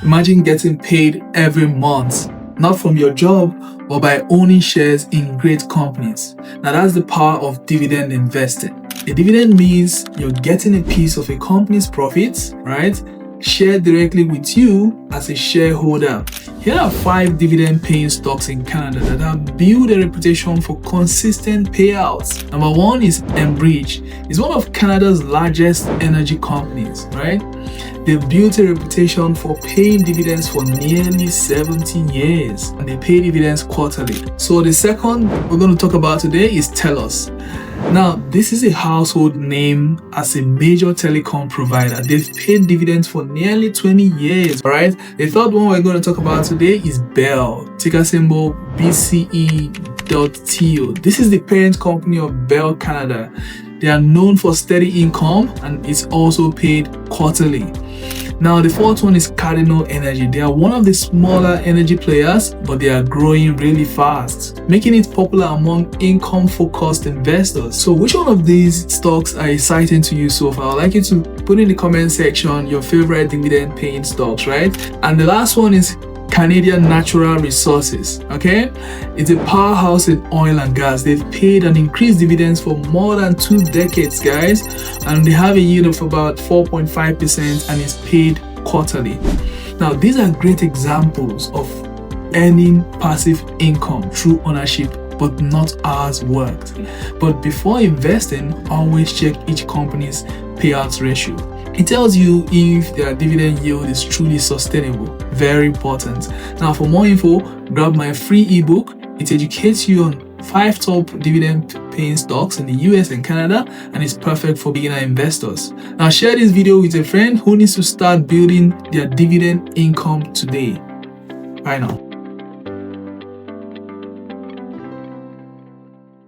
Imagine getting paid every month, not from your job, but by owning shares in great companies. Now that's the power of dividend investing. A dividend means you're getting a piece of a company's profits, right? Shared directly with you as a shareholder. Here are 5 dividend paying stocks in Canada that have built a reputation for consistent payouts. Number 1 is Enbridge. It's one of Canada's largest energy companies, right? They've built a reputation for paying dividends for nearly 17 years, and they pay dividends quarterly. So the second we're going to talk about today is TELUS. Now, this is a household name as a major telecom provider. They've paid dividends for nearly 20 years, all right? The third one we're going to talk about today is Bell, ticker symbol BCE.TO. This is the parent company of Bell Canada. They are known for steady income and it's also paid quarterly. Now, the fourth one is Cardinal Energy. They are one of the smaller energy players, but they are growing really fast, making it popular among income-focused investors. So which one of these stocks are exciting to you so far? I'd like you to put in the comment section your favorite dividend-paying stocks, right? And the last one is Canadian Natural Resources, okay? It's a powerhouse in oil and gas. They've paid and increased dividends for more than 2 decades, guys, and they have a yield of about 4.5% and is paid quarterly. Now, these are great examples of earning passive income through ownership, but not hours worked. But before investing, always check each company's payouts ratio. It tells you if their dividend yield is truly sustainable. Very important. Now, for more info, grab my free ebook. It educates you on 5 top dividend paying stocks in the US and Canada, and it's perfect for beginner investors. Now, share this video with a friend who needs to start building their dividend income today. Bye now.